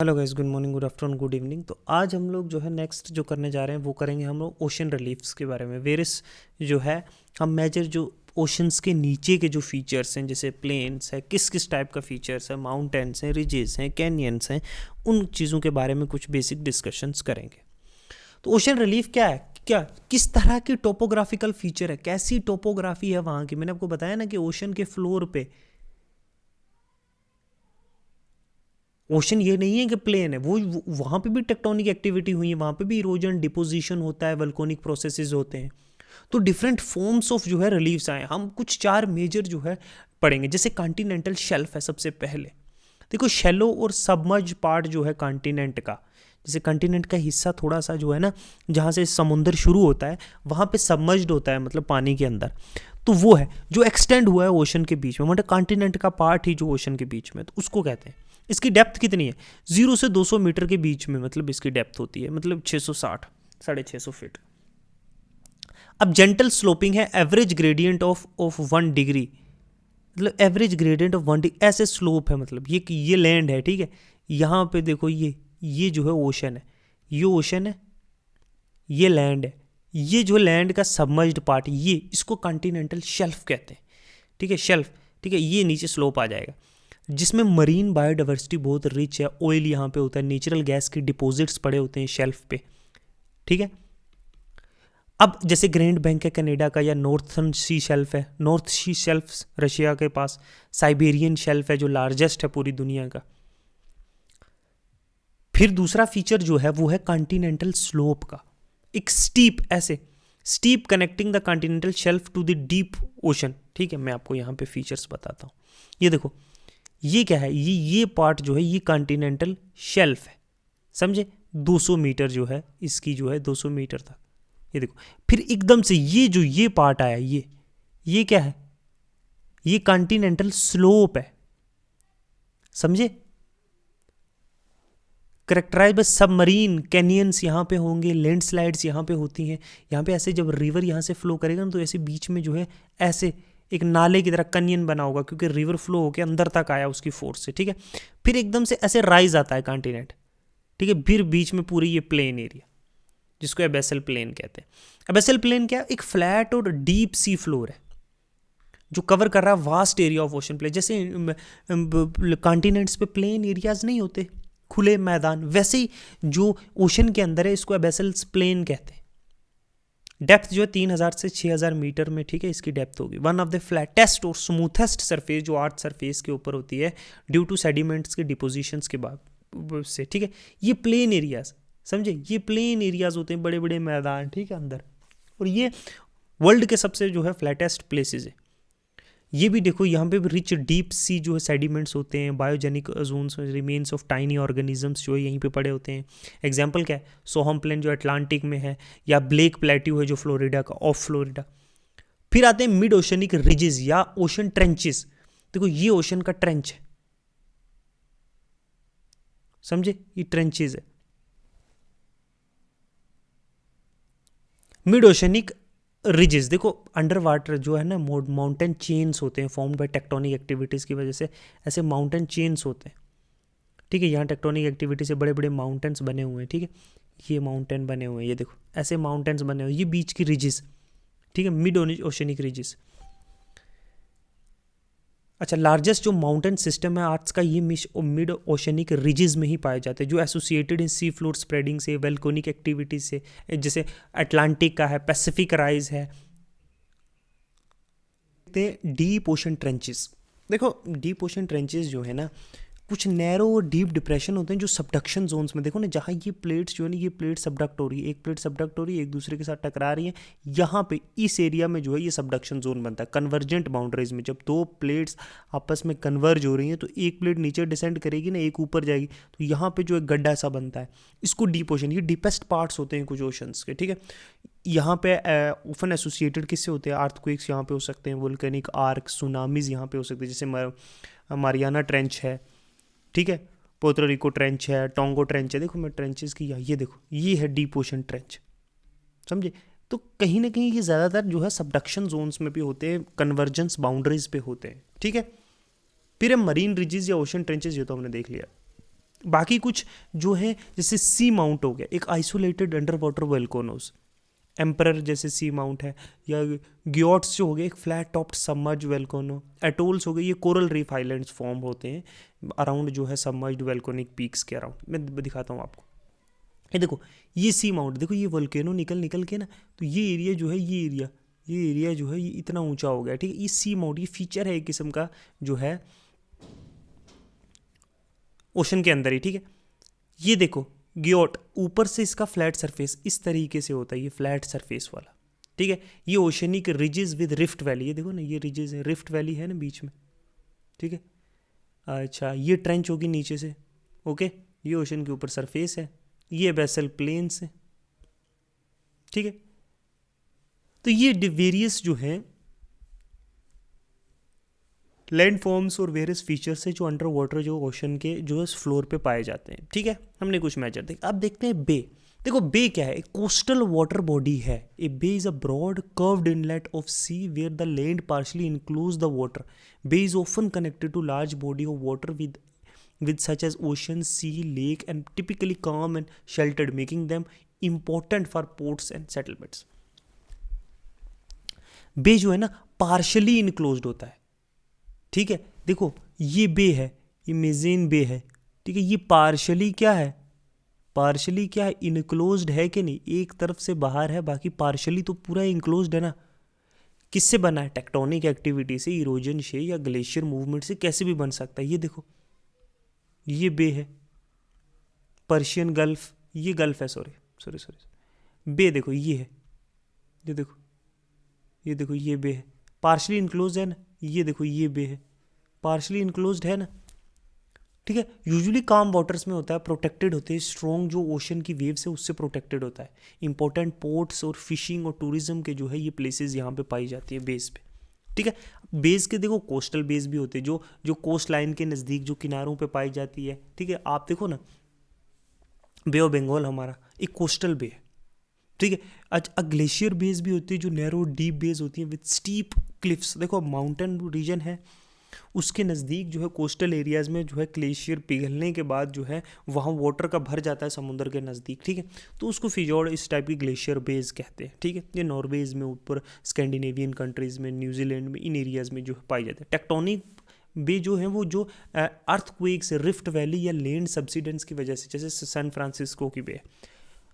Hello guys, good morning, good afternoon, good evening. तो आज हम लोग जो है नेक्स्ट जो करने जा रहे हैं वो करेंगे हम लोग ओशन रिलीफ्स के बारे में। वेरियस जो है हम मेजर जो ओशंस के नीचे के जो फीचर्स हैं, जैसे प्लेन्स है, किस किस टाइप का फीचर्स है, माउंटेन्स हैं, रिजेस हैं, कैनियंस हैं, उन चीज़ों के बारे में कुछ बेसिक डिस्कशंस करेंगे। तो ओशन रिलीफ क्या है, क्या किस तरह की टोपोग्राफिकल फीचर है, कैसी टोपोग्राफी है वहाँ की। मैंने आपको बताया ना कि ओशन के फ्लोर पे ओशन ये नहीं है कि प्लेन है, वो वहाँ पे भी टेक्टोनिक एक्टिविटी हुई है, वहाँ पे भी इरोजन डिपोजिशन होता है, वल्कोनिक प्रोसेसेस होते हैं। तो डिफरेंट फॉर्म्स ऑफ जो है रिलीफ्स आए। हम कुछ चार मेजर जो है पढ़ेंगे। जैसे कॉन्टिनेंटल शेल्फ है सबसे पहले। देखो, शेलो और सबमर्ज पार्ट जो है कॉन्टिनेंट का, जैसे कॉन्टिनेंट का हिस्सा थोड़ा सा जो है ना, जहाँ से समुद्र शुरू होता है वहाँ पे सबमर्ज्ड होता है, मतलब पानी के अंदर। तो वो है जो एक्सटेंड हुआ है ओशन के बीच में, मतलब कॉन्टिनेंट का पार्ट ही जो ओशन के बीच में, तो उसको कहते हैं। इसकी डेप्थ कितनी है? 0 से 200 मीटर के बीच में, मतलब इसकी डेप्थ होती है, मतलब 660 650 फीट। अब जेंटल स्लोपिंग है, एवरेज ग्रेडियंट ऑफ 1 डिग्री, मतलब एवरेज ग्रेडियंट ऑफ 1 डिग्री ऐसे स्लोप है। मतलब ये लैंड है, ठीक है। यहाँ पे देखो, ये जो है ओशन है, ये ओशन है, ये लैंड है। ये जो लैंड का सबमर्ज्ड पार्ट, ये इसको कॉन्टिनेंटल शेल्फ कहते हैं, ठीक है, शेल्फ, ठीक है। ये नीचे स्लोप आ जाएगा, जिसमें मरीन बायोडाइवर्सिटी बहुत रिच है। ऑयल यहाँ पे होता है, नेचुरल गैस की डिपॉजिट्स पड़े होते हैं शेल्फ पे, ठीक है। अब जैसे ग्रैंड बैंक है कनाडा का, या नॉर्थर्न सी शेल्फ है, नॉर्थ सी शेल्फ रशिया के पास, साइबेरियन शेल्फ है जो लार्जेस्ट है पूरी दुनिया का। फिर दूसरा फीचर जो है वो है कॉन्टिनेंटल स्लोप का, एक स्टीप, ऐसे steep connecting the continental shelf to the deep ocean, ठीक है। मैं आपको यहाँ पे फीचर्स बताता हूँ। ये देखो, ये क्या है, ये पार्ट जो है ये कॉन्टिनेंटल शेल्फ है, समझे। 200 मीटर जो है इसकी, जो है 200 मीटर तक। ये देखो, फिर एकदम से ये पार्ट आया, ये क्या है, ये कॉन्टिनेंटल स्लोप है, समझे। करेक्टराइज बाय सबमरीन कैनियंस यहाँ पे होंगे, लैंडस्लाइड्स यहाँ पे होती हैं। यहाँ पे ऐसे जब रिवर यहाँ से फ्लो करेगा ना, तो ऐसे बीच में जो है ऐसे एक नाले की तरह कैनियन बना होगा, क्योंकि रिवर फ्लो होकर अंदर तक आया उसकी फोर्स से, ठीक है। फिर एकदम से ऐसे राइज आता है कॉन्टिनेंट, ठीक है। फिर बीच में पूरी ये प्लेन एरिया, जिसको एबेसल प्लेन कहते हैं। एबेसल प्लेन क्या है? एक फ्लैट और डीप सी फ्लोर है जो कवर कर रहा है vast area of ocean plain. जैसे कॉन्टिनेंट्स पे प्लेन एरियाज नहीं होते, खुले मैदान, वैसे ही जो ओशन के अंदर है इसको एबेसल प्लेन कहते हैं। डेप्थ जो है 3000 से 6000 मीटर में, ठीक है, इसकी डेप्थ होगी। वन ऑफ द फ्लैटेस्ट और स्मूथेस्ट सरफेस जो अर्थ सरफेस के ऊपर होती है, ड्यू टू सेडिमेंट्स के डिपोजिशंस के बाद से, ठीक है। ये प्लेन एरियाज, समझे, ये प्लेन एरियाज होते हैं, बड़े बड़े मैदान, ठीक है, अंदर। और ये वर्ल्ड के सबसे जो है फ्लैटेस्ट प्लेसेस है। ये भी देखो, यहाँ पे भी रिच डीप सी जो है सेडिमेंट्स होते हैं, biogenic zones, remains of tiny organisms जो है यहीं पे पड़े होते हैं। एग्जांपल क्या है? सोहम प्लेन जो अटलांटिक में है, या ब्लेक प्लेट्यू है जो फ्लोरिडा का, ऑफ फ्लोरिडा। फिर आते हैं मिड ओशनिक रिजेस या ओशन ट्रेंचेस। देखो, ये ओशन का ट्रेंच है, समझे, ये ट्रेंचेस है। मिड ओशनिक रिजेस, देखो अंडर वाटर जो है ना, माउंटेन चेन्स होते हैं फॉर्म्ड बाय टेक्टोनिक एक्टिविटीज़ की वजह से, ऐसे माउंटेन चेन्स होते हैं, ठीक है। यहाँ टेक्टोनिक एक्टिविटी से बड़े बड़े माउंटेन्स बने हुए हैं, ठीक है। ये माउंटेन बने हुए हैं, ये देखो ऐसे माउंटेन्स बने हुए हैं, ये बीच की रिजेस, ठीक है, मिड ओशनिक रिजेस। अच्छा, लार्जेस्ट जो माउंटेन सिस्टम है आर्ट्स का, ये मिड ओशनिक रिजेस में ही पाए जाते हैं, जो एसोसिएटेड इन सी फ्लोर स्प्रेडिंग से, वेल्कोनिक एक्टिविटीज से, जैसे अटलांटिक का है, पैसिफिक राइज है। डीप ओशन ट्रेंचेस, देखो डीप ओशन ट्रेंचेस जो है ना, कुछ नैरो और डीप डिप्रेशन होते हैं जो सबडक्शन जोन्स में, देखो ना, जहाँ ये प्लेट्स जो है ना, ये प्लेट सबडक्ट हो रही है, एक प्लेट सबडक्ट हो रही है, एक दूसरे के साथ टकरा रही है। यहाँ पे इस एरिया में जो है ये सबडक्शन जोन बनता है। कन्वर्जेंट बाउंड्रीज में जब दो प्लेट्स आपस में कन्वर्ज हो रही हैं, तो एक प्लेट नीचे डिसेंड करेगी ना, एक ऊपर जाएगी, तो यहाँ पे जो एक गड्ढा सा बनता है, इसको डीप ओशन, ये डीपेस्ट पार्ट्स होते हैं कुछ ओशंस के, ठीक है। यहाँ पे ओफन एसोसिएटेड किससे होते हैं? अर्थक्वेक्स यहाँ पे हो सकते हैं, वोल्केनिक आर्क, सुनामीज यहाँ पे हो सकते हैं, जैसे मारियाना ट्रेंच है, ठीक है, पोर्टो रिको ट्रेंच है, टोंगो ट्रेंच है। देखो मैं ट्रेंचेस की, ये देखो, ये है डीप ओशन ट्रेंच, समझे। तो कहीं ना कहीं ये ज़्यादातर जो है सबडक्शन जोन्स में भी होते हैं, कन्वर्जेंस बाउंड्रीज पे होते हैं, ठीक है। फिर मरीन रिजेस या ओशन ट्रेंचेस, ये तो हमने देख लिया। बाकी कुछ जो है जैसे सी माउंट हो गया, एक isolated under water volcanoes, emperor जैसे सी माउंट है, या ग्योट्स जो हो गए एक flat topped submerge volcano, atolls हो गए ये कोरल रीफ आइलैंड्स फॉर्म होते हैं अराउंड जो है सबमर्ज्ड वोल्केनिक पीक्स के अराउंड। मैं दिखाता हूँ आपको, ये देखो ये सी माउंट, देखो ये वोल्केनो निकल निकल के ना, तो ये एरिया जो है ये एरिया जो है ये इतना ऊंचा हो गया, ठीक है। ये सी माउंट ये फीचर है एक किस्म का जो है ओशन के अंदर ही, ठीक है। ये देखो ग्योट, ऊपर से इसका फ्लैट सरफेस इस तरीके से होता है, ये फ्लैट सरफेस वाला, ठीक है। ये oceanic ridges with rift valley, ये देखो ना ये रिजेस है, रिफ्ट वैली है ना बीच में, ठीक है। अच्छा ये ट्रेंच होगी नीचे से, ओके, ये ओशन के ऊपर सरफेस है, ये बेसल प्लेन्स है, ठीक है। तो ये वेरियस जो है लैंड फॉर्म्स और वेरियस फीचर्स है जो अंडर वाटर जो ओशन के जो फ्लोर पे पाए जाते हैं, ठीक है। हमने कुछ मेजर देखे। अब देखते हैं बे। देखो बे क्या है, एक कोस्टल वाटर बॉडी है। A bay is a broad curved inlet of sea where the land partially encloses the water. Bay is often connected to large body of water with such as ocean, sea, lake and typically calm and sheltered, making them important for ports and settlements. बे जो है ना partially enclosed होता है, ठीक है। देखो ये बे है, ये मेजेन बे है, ठीक है। ये पार्शली क्या है, पार्शली क्या है, इनक्लोज्ड है कि नहीं, एक तरफ से बाहर है, बाकी पार्शली तो पूरा इनक्लोज्ड है ना। किससे बना है, टेक्टोनिक एक्टिविटी से, इरोजन से या ग्लेशियर मूवमेंट से, कैसे भी बन सकता है। ये देखो ये बे है, पर्शियन गल्फ, ये गल्फ है, सॉरी बे देखो ये है, ये देखो ये बे है, पार्शली इनक्लोज है ना। ये देखो ये बे है, पार्शली इनक्लोज्ड है ना, ठीक है। यूजुअली काम वाटर्स में होता है, प्रोटेक्टेड होते हैं, स्ट्रॉन्ग जो ओशन की वेव्स है उससे प्रोटेक्टेड होता है। इंपॉर्टेंट पोर्ट्स और फिशिंग और टूरिज्म के जो है ये प्लेसेस यहाँ पे पाई जाती है बेस पे, ठीक है। बेस के देखो कोस्टल बेस भी होते हैं जो कोस्ट लाइन के नज़दीक जो किनारों पे पाई जाती है, ठीक है। आप देखो ना बे ऑफ बंगाल हमारा एक कोस्टल बे है, ठीक है। अच्छा ग्लेशियर बेस भी होती है जो नैरो डीप बेस होती है विद स्टीप क्लिफ्स। देखो माउंटेन रीजन है, उसके नज़दीक जो है कोस्टल एरियाज़ में जो है ग्लेशियर पिघलने के बाद जो है वहाँ वाटर का भर जाता है समुद्र के नज़दीक, ठीक है। तो उसको फिजोर्ड इस टाइप की ग्लेशियर बेस कहते हैं, ठीक है। ये नॉर्वेज में, ऊपर स्कैंडिनेवियन कंट्रीज़ में, न्यूजीलैंड में, इन एरियाज़ में जो है पाई जाते हैं। टेक्टोनिक बे जो है वो जो अर्थक्वेक्स, रिफ्ट वैली या लैंड सब्सिडेंस की वजह से, जैसे सैन फ्रांसिस्को की बे,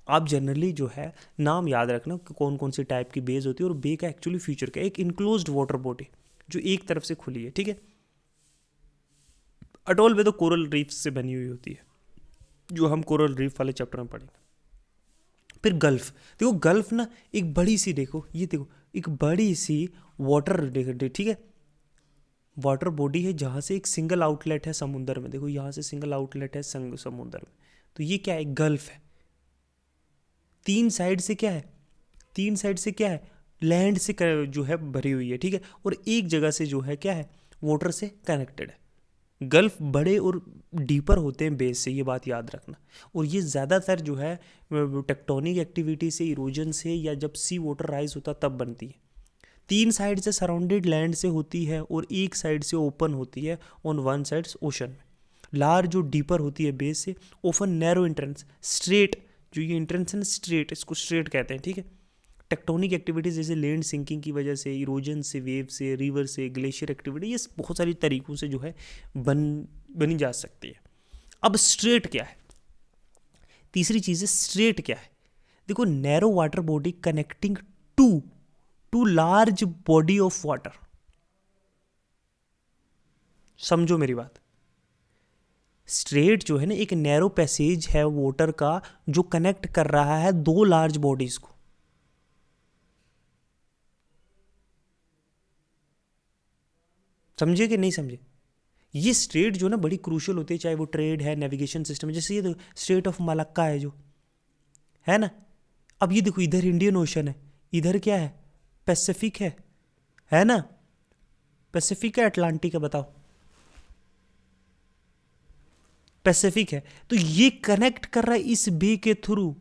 आप जनरली जो है नाम याद रखना कि कौन कौन सी टाइप की बेस होती है। और बे का एक्चुअली फ्यूचर क्या है, एक इनक्लोज्ड वाटर बॉडी जो एक तरफ से खुली है, ठीक है। अटोल वे तो कोरल रीफ से बनी हुई होती है, जो हम कोरल रीफ वाले चैप्टर में पढ़ेंगे। फिर गल्फ, देखो गल्फ ना एक बड़ी सी, देखो ये देखो एक बड़ी सी वाटर, ठीक है, वाटर बॉडी है जहाँ से एक सिंगल आउटलेट है समुद्र में। देखो यहाँ से सिंगल आउटलेट है समुद्र में, तो ये क्या है, गल्फ है। तीन साइड से क्या है, तीन साइड से क्या है, लैंड से जो है भरी हुई है, ठीक है। और एक जगह से जो है क्या है, वाटर से कनेक्टेड है। गल्फ बड़े और डीपर होते हैं बेस से, ये बात याद रखना। और ये ज़्यादातर जो है टेक्टोनिक एक्टिविटी से, इरोजन से, या जब सी वाटर राइज होता तब बनती है। तीन साइड से सराउंडेड लैंड से होती है और एक साइड से ओपन होती है ऑन वन साइड ओशन में। लार्ज जो डीपर होती है बेस से, ओपन नैरो एंट्रेंस, स्ट्रेट जो ये एंट्रेंस है ना, स्ट्रेट, इसको स्ट्रेट कहते हैं, ठीक है। टेक्टोनिक एक्टिविटीज़ जैसे लैंड सिंकिंग की वजह से, इरोजन से, वेव से, रिवर से, ग्लेशियर एक्टिविटी, ये बहुत सारी तरीक़ों से जो है बनी जा सकती है। अब स्ट्रेट क्या है, तीसरी चीज़ है स्ट्रेट क्या है। देखो narrow water body connecting to large body of water, समझो मेरी बात। स्ट्रेट जो है ना एक नैरो पैसेज है वाटर का जो कनेक्ट कर रहा है दो लार्ज बॉडीज को। समझे कि नहीं समझे? ये स्ट्रेट जो ना बड़ी क्रूशल होती है, चाहे वो ट्रेड है, नेविगेशन सिस्टम है। जैसे ये स्ट्रेट ऑफ मलक्का है जो है ना, अब ये देखो इधर इंडियन ओशन है, इधर क्या है, पैसिफिक है ना, पैसिफिक है अटलांटिक है, बताओ पैसिफिक है। तो ये कनेक्ट कर रहा है इस बे के थ्रू,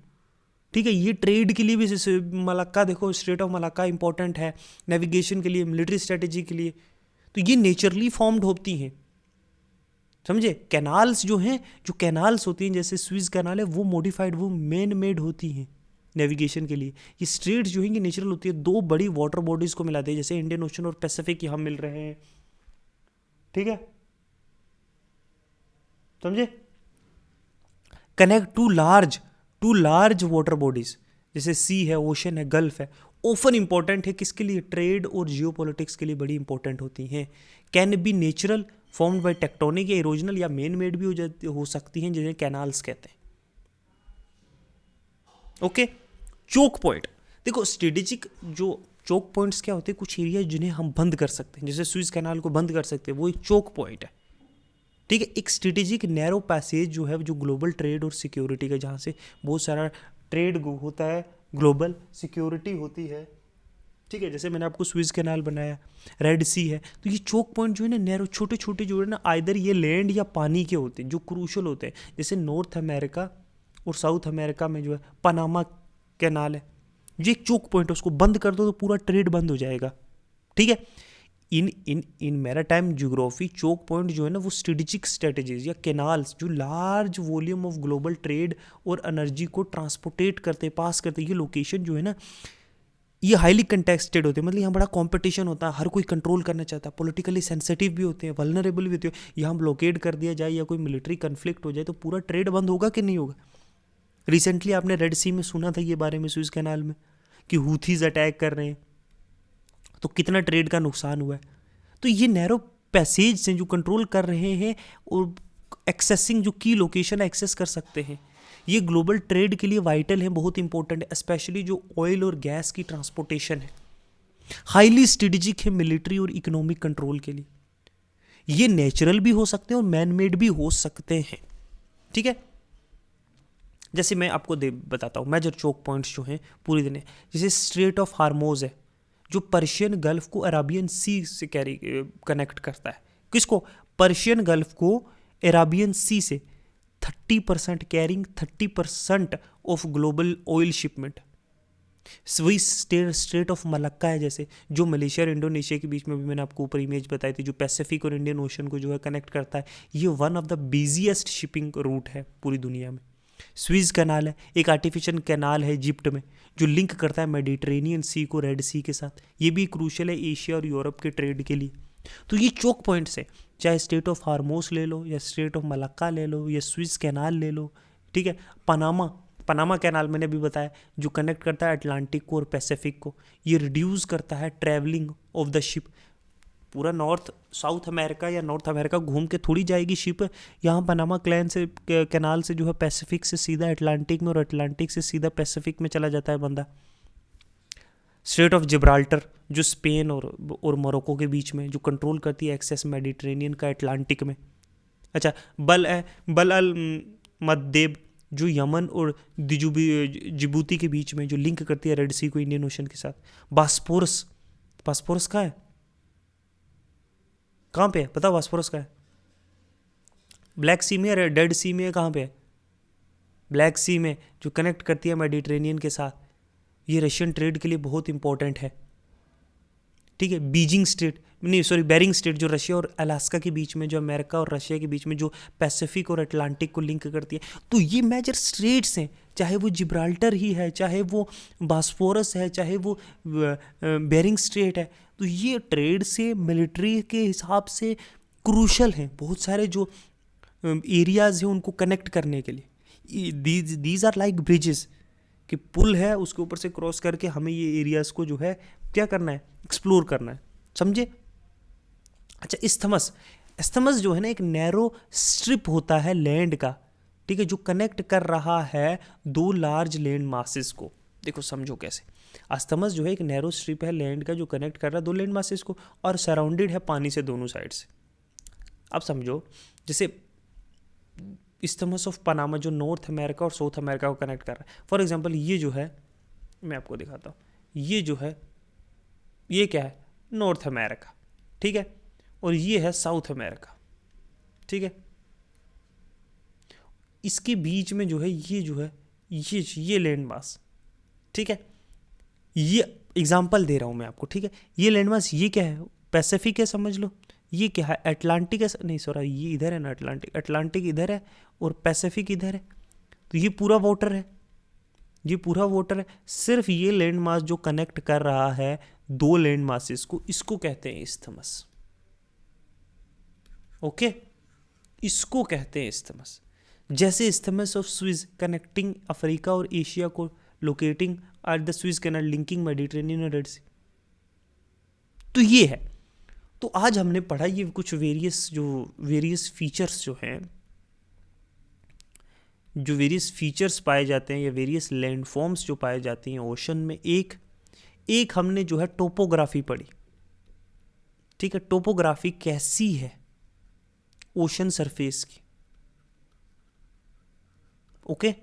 ठीक है। ये ट्रेड के लिए भी, जैसे मलक्का देखो, स्ट्रेट ऑफ मलक्का इंपॉर्टेंट है नेविगेशन के लिए, मिलिट्री स्ट्रेटेजी के लिए। तो ये नेचुरली फॉर्म्ड होती हैं, समझे। कैनाल्स जो हैं, जो कैनाल्स होती हैं जैसे स्विस कैनाल है, वो मॉडिफाइड, वो मैन मेड होती हैं नेविगेशन के लिए। ये स्ट्रेट्स जो हैं ये नेचुरल होती है, दो बड़ी वाटर बॉडीज को मिलाते हैं, जैसे इंडियन ओशन और पैसिफिक यहाँ मिल रहे हैं, ठीक है, समझे। Connect to large water bodies, जैसे सी है, ओशन है, गल्फ है। ओफन इंपॉर्टेंट है किसके लिए, ट्रेड और जियोपॉलिटिक्स के लिए बड़ी इंपॉर्टेंट होती हैं। Can be natural, formed by tectonic, या इरोजनल या मेन मेड भी हो सकती हैं, जिन्हें कैनाल्स कहते हैं। ओके, चोक पॉइंट, देखो स्ट्रेटेजिक जो चोक पॉइंट्स क्या होते हैं, कुछ एरिया जिन्हें हम बंद कर सकते हैं, जैसे स्विस कैनाल को बंद कर सकते हैं, वो एक चोक पॉइंट है, ठीक है। एक स्ट्रेटेजिक नैरो पैसेज जो है, जो ग्लोबल ट्रेड और सिक्योरिटी का, जहाँ से बहुत सारा ट्रेड होता है, ग्लोबल सिक्योरिटी होती है, ठीक है। जैसे मैंने आपको स्विस कैनाल बनाया, रेड सी है, तो ये चोक पॉइंट जो है ना, नैरो छोटे छोटे जो है ना, आइदर ये लैंड या पानी के होते हैं, जो क्रूशल होते हैं। जैसे नॉर्थ अमेरिका और साउथ अमेरिका में जो है पनामा कैनाल है, ये एक चोक पॉइंट है, उसको बंद कर दो तो पूरा ट्रेड बंद हो जाएगा, ठीक है। In maritime geography choke point जो है ना, वो स्ट्रेटेजिक स्ट्रेटेजीज या कैनाल्स जो large volume of global trade और एनर्जी को ट्रांसपोर्टेट करते, पास करते, ये लोकेशन जो है ना, ये हाईली कंटेस्टेड होते हैं, मतलब यहाँ बड़ा कंपटीशन होता है, हर कोई कंट्रोल करना चाहता है, पॉलिटिकली सेंसिटिव भी होते हैं, वल्नरेबल भी होते हैं। यहाँ ब्लॉकेड कर दिया जाए या कोई मिलिट्री कन्फ्लिक्ट हो जाए तो पूरा ट्रेड बंद होगा कि नहीं होगा। रिसेंटली आपने रेड सी में सुना था ये बारे में, स्विस कैनाल में, कि हूथीज अटैक कर रहे हैं, तो कितना ट्रेड का नुकसान हुआ है। तो ये नैरो पैसेज से जो कंट्रोल कर रहे हैं और एक्सेसिंग जो की लोकेशन एक्सेस कर सकते हैं, ये ग्लोबल ट्रेड के लिए वाइटल है, बहुत इंपॉर्टेंट है, स्पेशली जो ऑयल और गैस की ट्रांसपोर्टेशन है। हाईली स्ट्रेटेजिक है मिलिट्री और इकोनॉमिक कंट्रोल के लिए। ये नेचुरल भी हो सकते हैं और मैन मेड भी हो सकते हैं, ठीक है। जैसे मैं आपको बताता हूँ मेजर चोक पॉइंट्स जो हैं पूरी दुनिया, जैसे स्ट्रेट ऑफ हार्मोज है, जो पर्शियन गल्फ को अराबियन सी से कनेक्ट करता है। किसको, पर्शियन गल्फ को अराबियन सी से। 30% carrying 30% of global oil shipment. Swiss straight of Malacca है, जैसे जो मलेशिया और इंडोनेशिया के बीच में भी मैंने आपको ऊपर इमेज बताई थी, जो पैसिफिक और इंडियन ओशन को जो है कनेक्ट करता है। ये one of the busiest shipping root है पूरी दुनिया में। स्विस कैनाल है, एक आर्टिफिशियल कैनाल है इजिप्ट में, जो लिंक करता है मेडिटेरेनियन सी को रेड सी के साथ। ये भी क्रूशियल है एशिया और यूरोप के ट्रेड के लिए। तो ये चोक पॉइंट्स है, चाहे स्ट्रेट ऑफ हार्मोस ले लो, या स्ट्रेट ऑफ मलक्का ले लो, या स्विस कैनाल ले लो, ठीक है। पनामा कैनाल मैंने अभी बताया, जो कनेक्ट करता है अटलांटिक को और पैसिफिक को। ये रिड्यूस करता है ट्रैवलिंग ऑफ द शिप। पूरा साउथ अमेरिका या नॉर्थ अमेरिका घूम के थोड़ी जाएगी शिप, यहाँ पनामा कैनाल से जो है पैसिफिक से सीधा अटलांटिक में, और अटलांटिक से सीधा पैसिफिक में चला जाता है बंदा। स्ट्रेट ऑफ जिब्राल्टर, जो स्पेन और मोरक्को के बीच में, जो कंट्रोल करती है एक्सेस मेडिटेरेनियन का अटलांटिक में। अच्छा, बल अल मद्देब, जो यमन और जिबूती के बीच में, जो लिंक करती है रेड सी को इंडियन ओशन के साथ। बास्पोरस कहाँ है, कहाँ पे है पता, बास्पोरस का है ब्लैक सी में या डेड सी में, कहाँ पे है, ब्लैक सी में, जो कनेक्ट करती है मेडिटेरेनियन के साथ। ये रशियन ट्रेड के लिए बहुत इंपॉर्टेंट है, ठीक है। बेरिंग स्ट्रेट, जो रशिया और अलास्का के बीच में, जो अमेरिका और रशिया के बीच में, जो पैसिफिक और अटलांटिक को लिंक करती है। तो ये मेजर स्ट्रेट्स हैं, चाहे वो जिब्राल्टर ही है, चाहे वो बास्फोरस है, चाहे वो बेरिंग स्ट्रेट है। तो ये ट्रेड से, मिलिट्री के हिसाब से क्रूशल हैं। बहुत सारे जो एरियाज हैं उनको कनेक्ट करने के लिए दीज आर लाइक ब्रिजेस, कि पुल है, उसके ऊपर से क्रॉस करके हमें ये एरियाज को जो है क्या करना है, एक्सप्लोर करना है, समझे। अच्छा, इस्थमस जो है ना, एक नैरो स्ट्रिप होता है लैंड का, ठीक है, जो कनेक्ट कर रहा है दो लार्ज लैंड मासेस को। देखो समझो कैसे, अस्थमस जो है एक नैरो स्ट्रिप है लैंड का, जो कनेक्ट कर रहा है दो लैंड मासेस को, और सराउंडेड है पानी से दोनों साइड से। अब समझो, जैसे इस्थमस ऑफ पनामा जो नॉर्थ अमेरिका और साउथ अमेरिका को कनेक्ट कर रहा है। फॉर एग्जांपल ये जो है, मैं आपको दिखाता हूँ, ये जो है, ये क्या है, नॉर्थ अमेरिका, ठीक है, और ये है साउथ अमेरिका, ठीक है। इसके बीच में जो है, ये जो है, ये लैंड मास, ठीक है। ये एग्जांपल दे रहा हूँ मैं आपको, ठीक है। ये लैंड मास, ये क्या है, पैसिफिक है, समझ लो। ये क्या है, अटलांटिक है, नहीं सॉरी ये इधर है ना, अटलांटिक, अटलांटिक इधर है और पैसिफिक इधर है, तो ये पूरा वाटर है, ये पूरा वाटर है। सिर्फ ये लैंड मास जो कनेक्ट कर रहा है दो लैंड मासेस को, इसको कहते हैं इस्थमस। ओके, इसको कहते हैं इस्थमस। जैसे isthmus of Swiss connecting Africa और एशिया को, locating at the Swiss canal linking Mediterranean और रेड सी, तो ये है। तो आज हमने पढ़ा ये कुछ वेरियस फीचर्स जो हैं, जो वेरियस फीचर्स पाए जाते हैं या वेरियस लैंडफॉर्म्स जो पाए जाती हैं ओशन में। एक हमने जो है टोपोग्राफी पढ़ी, ठीक है, टोपोग्राफी कैसी है ओशन सरफेस की। ओके,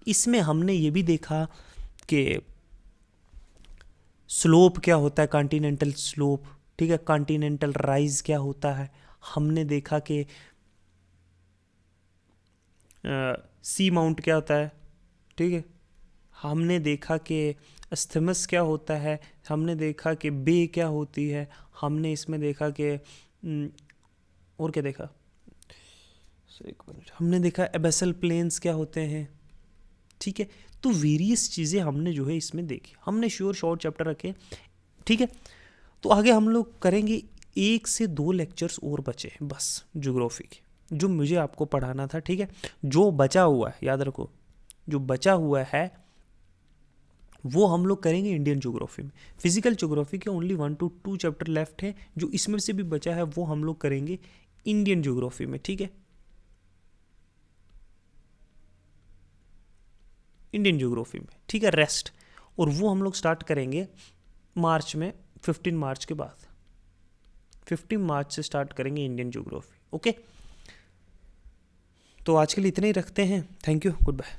इसमें हमने ये भी देखा कि स्लोप क्या होता है, कॉन्टिनेंटल स्लोप, ठीक है, कॉन्टिनेंटल राइज क्या होता है। हमने देखा कि सी माउंट क्या होता है, ठीक है। हमने देखा कि इस्थमस क्या होता है, हमने देखा कि बे क्या होती है, हमने इसमें देखा कि और क्या देखा, एक मिनट, हमने देखा एबेसल प्लेन्स क्या होते हैं, ठीक है। तो वेरियस चीज़ें हमने जो है इसमें देखी, हमने शॉर्ट चैप्टर रखे, ठीक है। तो आगे हम लोग करेंगे 1 से 2 लेक्चर्स और बचे हैं बस ज्योग्राफी के, जो मुझे आपको पढ़ाना था, ठीक है। जो बचा हुआ है, याद रखो, जो बचा हुआ है वो हम लोग करेंगे इंडियन ज्योग्राफी में। फिजिकल ज्योग्राफी के ओनली 1 to 2 चैप्टर लेफ्ट है, जो इसमें से भी बचा है वो हम लोग करेंगे इंडियन ज्योग्राफी में, ठीक है, इंडियन ज्योग्राफी में, ठीक है, रेस्ट। और वो हम लोग स्टार्ट करेंगे मार्च में, 15 मार्च के बाद, 15 मार्च से स्टार्ट करेंगे इंडियन ज्योग्राफी। ओके, तो आज के लिए इतने ही रखते हैं। Thank you, good bye.